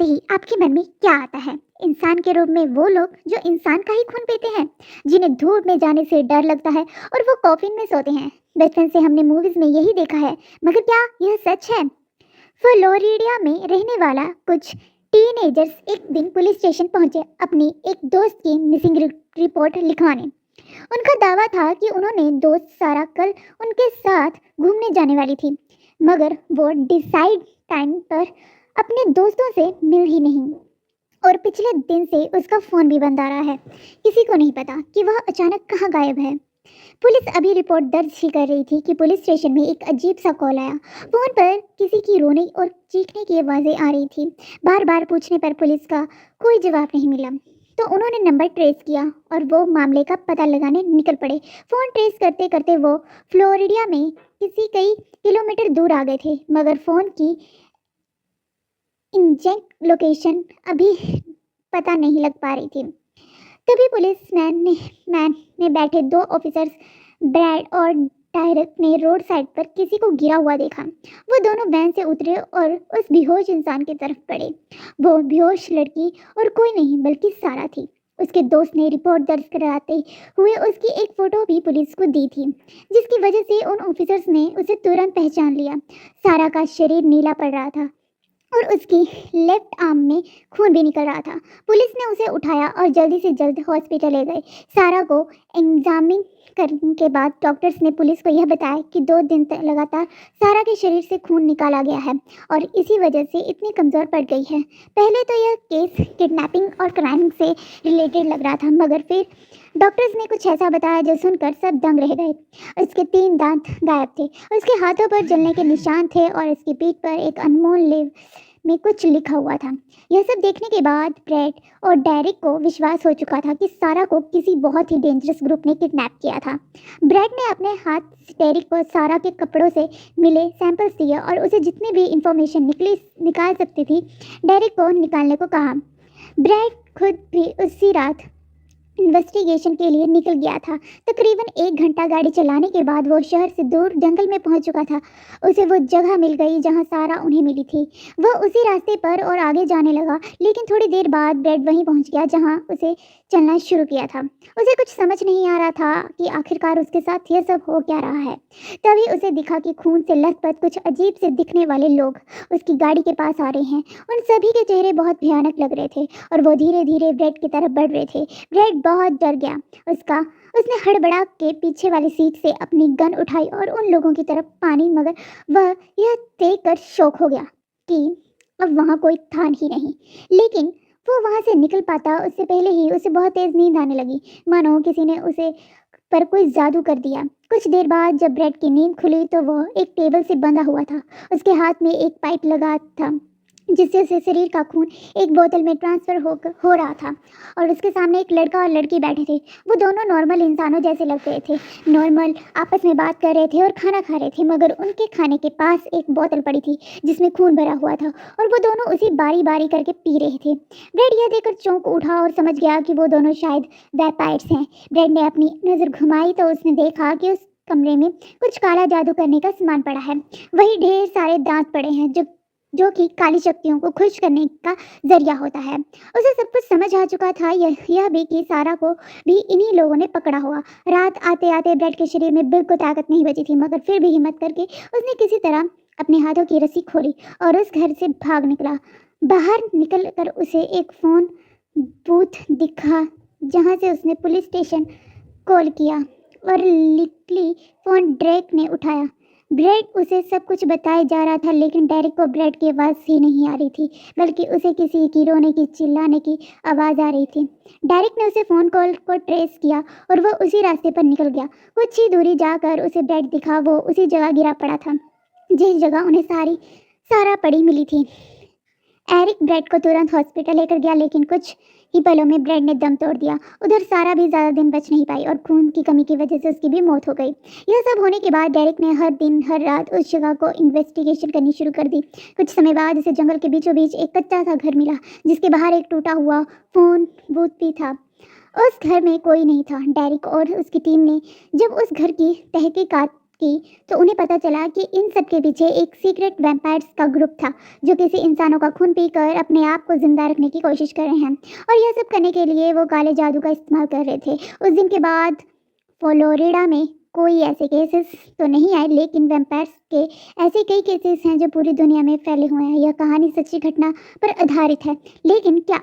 ही आपके मन में क्या आता है? इंसान के रूप में वो लोग जो इंसान का ही खून पीते हैं, जिन्हें धूप में जाने से डर लगता है और वो कॉफिन में सोते हैं। बचपन से हमने मूवीज में यही देखा है, मगर क्या यह सच है? फ्लोरिडा में रहने वाला कुछ टीनेजर्स एक दिन पुलिस स्टेशन पहुंचे अपनी एक दोस्त की मिसिंग रिपोर्ट लिखवाने। उनका दावा था कि उन्होंने दोस्त सारा कल उनके साथ घूमने जाने वाली थी, मगर वो डिसाइड टाइम पर अपने दोस्तों से मिल ही नहीं, और पिछले दिन से उसका फ़ोन भी बंद आ रहा है। किसी को नहीं पता कि वह अचानक कहाँ गायब है। पुलिस अभी रिपोर्ट दर्ज ही कर रही थी कि पुलिस स्टेशन में एक अजीब सा कॉल आया। फ़ोन पर किसी की रोने और चीखने की आवाज़ें आ रही थी। बार बार पूछने पर पुलिस का कोई जवाब नहीं मिला, तो उन्होंने नंबर ट्रेस किया और वो मामले का पता लगाने निकल पड़े। फ़ोन ट्रेस करते करते वो फ्लोरिडा में किसी कई किलोमीटर दूर आ गए थे, मगर फ़ोन की एग्जैक्ट लोकेशन अभी पता नहीं लग पा रही थी। तभी पुलिस मैन ने बैठे दो ऑफिसर्स, ब्रैड और डायरेक्ट, ने रोड साइड पर किसी को गिरा हुआ देखा। वो दोनों वैन से उतरे और उस बेहोश इंसान की तरफ बढ़े। वो बेहोश लड़की और कोई नहीं बल्कि सारा थी। उसके दोस्त ने रिपोर्ट दर्ज कराते हुए उसकी एक फ़ोटो भी पुलिस को दी थी, जिसकी वजह से उन ऑफिसर्स ने उसे तुरंत पहचान लिया। सारा का शरीर नीला पड़ रहा था और उसकी लेफ्ट आर्म में खून भी निकल रहा था। पुलिस ने उसे उठाया और जल्दी से जल्द हॉस्पिटल ले गए। सारा को एग्जामिन करने के बाद डॉक्टर्स ने पुलिस को यह बताया कि 2 दिन तक लगातार सारा के शरीर से खून निकाला गया है और इसी वजह से इतनी कमज़ोर पड़ गई है। पहले तो यह केस किडनैपिंग और क्राइम से रिलेटेड लग रहा था, मगर फिर डॉक्टर्स ने कुछ ऐसा बताया जो सुनकर सब दंग रह गए। उसके 3 दांत गायब थे, उसके हाथों पर जलने के निशान थे और उसकी पीठ पर एक अनमोल लेव में कुछ लिखा हुआ था। यह सब देखने के बाद ब्रैड और डेरिक को विश्वास हो चुका था कि सारा को किसी बहुत ही डेंजरस ग्रुप ने किडनैप किया था। ब्रैड ने अपने हाथ डेरिक को सारा के कपड़ों से मिले सैंपल्स दिए और उसे जितनी भी इंफॉर्मेशन निकाल सकती थी डेरिक को निकालने को कहा। ब्रैड खुद भी उसी रात इन्वेस्टिगेशन के लिए निकल गया था। तकरीबन 1 घंटा गाड़ी चलाने के बाद वो शहर से दूर जंगल में पहुंच चुका था। उसे वो जगह मिल गई जहां सारा उन्हें मिली थी। वह उसी रास्ते पर और आगे जाने लगा, लेकिन थोड़ी देर बाद ब्रेड वहीं पहुंच गया जहां उसे चलना शुरू किया था। उसे कुछ समझ नहीं आ रहा था कि आखिरकार उसके साथ यह सब हो क्या रहा है। तभी उसे दिखा कि खून से लथपथ कुछ अजीब से दिखने वाले लोग उसकी गाड़ी के पास आ रहे हैं। उन सभी के चेहरे बहुत भयानक लग रहे थे और वो धीरे धीरे ब्रेड की तरफ बढ़ रहे थे। ब्रेड बहुत डर गया। उसने हड़बड़ा के पीछे वाली सीट से अपनी गन उठाई और उन लोगों की तरफ पानी, मगर वह यह देखकर शॉक हो गया कि अब वहाँ कोई था ही नहीं। लेकिन वो वहाँ से निकल पाता उससे पहले ही उसे बहुत तेज नींद आने लगी, मानो किसी ने उसे पर कोई जादू कर दिया। कुछ देर बाद जब ब्रेड की नींद खुली तो वह एक टेबल से बंधा हुआ था। उसके हाथ में एक पाइप लगा था जिससे उसे शरीर का खून एक बोतल में ट्रांसफ़र हो रहा था, और उसके सामने एक लड़का और लड़की बैठे थे। वो दोनों नॉर्मल इंसानों जैसे लग रहे थे, नॉर्मल आपस में बात कर रहे थे और खाना खा रहे थे, मगर उनके खाने के पास एक बोतल पड़ी थी जिसमें खून भरा हुआ था और वो दोनों उसी बारी बारी करके पी रहे थे। ब्रेड यह देखकर चौंक उठा और समझ गया कि वो दोनों शायद वैम्पायर्स हैं। ब्रेड ने अपनी नज़र घुमाई तो उसने देखा कि उस कमरे में कुछ काला जादू करने का सामान पड़ा है। वही ढेर सारे दांत पड़े हैं जो कि काली शक्तियों को खुश करने का जरिया होता है। उसे सब कुछ समझ आ चुका था, यह भी कि सारा को भी इन्हीं लोगों ने पकड़ा हुआ। रात आते आते ब्रेड के शरीर में बिल्कुल ताकत नहीं बची थी, मगर फिर भी हिम्मत करके उसने किसी तरह अपने हाथों की रस्सी खोली और उस घर से भाग निकला। बाहर निकल कर उसे एक फ़ोन बूथ दिखा जहाँ से उसने पुलिस स्टेशन कॉल किया और लिटली फ़ोन डेरिक ने उठाया। ब्रेड उसे सब कुछ बताया जा रहा था, लेकिन डेरिक को ब्रेड की आवाज़ ही नहीं आ रही थी, बल्कि उसे किसी की रोने की चिल्लाने की आवाज़ आ रही थी। डेरिक ने उसे फ़ोन कॉल को ट्रेस किया और वह उसी रास्ते पर निकल गया। कुछ ही दूरी जाकर उसे ब्रेड दिखा। वो उसी जगह गिरा पड़ा था जिस जगह उन्हें सारा पड़ी मिली थी। एरिक ब्रेड को तुरंत हॉस्पिटल लेकर गया, लेकिन कुछ ही पलों में ब्रेड ने दम तोड़ दिया। उधर सारा भी ज़्यादा दिन बच नहीं पाई और खून की कमी की वजह से उसकी भी मौत हो गई। यह सब होने के बाद डेरिक ने हर दिन हर रात उस जगह को इन्वेस्टिगेशन करनी शुरू कर दी। कुछ समय बाद उसे जंगल के बीचों बीच एक कच्चा सा घर मिला जिसके बाहर एक टूटा हुआ फ़ोन बूथ भी था। उस घर में कोई नहीं था। डेरिक और उसकी टीम ने जब उस घर की तहकीकात की तो उन्हें पता चला कि इन सब के पीछे एक सीक्रेट वैम्पायर्स का ग्रुप था जो किसी इंसानों का खून पीकर अपने आप को जिंदा रखने की कोशिश कर रहे हैं, और यह सब करने के लिए वो काले जादू का इस्तेमाल कर रहे थे। उस दिन के बाद फ्लोरिडा में कोई ऐसे केसेस तो नहीं आए, लेकिन वैम्पायर्स के ऐसे कई केसेस हैं जो पूरी दुनिया में फैले हुए हैं। यह कहानी सच्ची घटना पर आधारित है, लेकिन क्या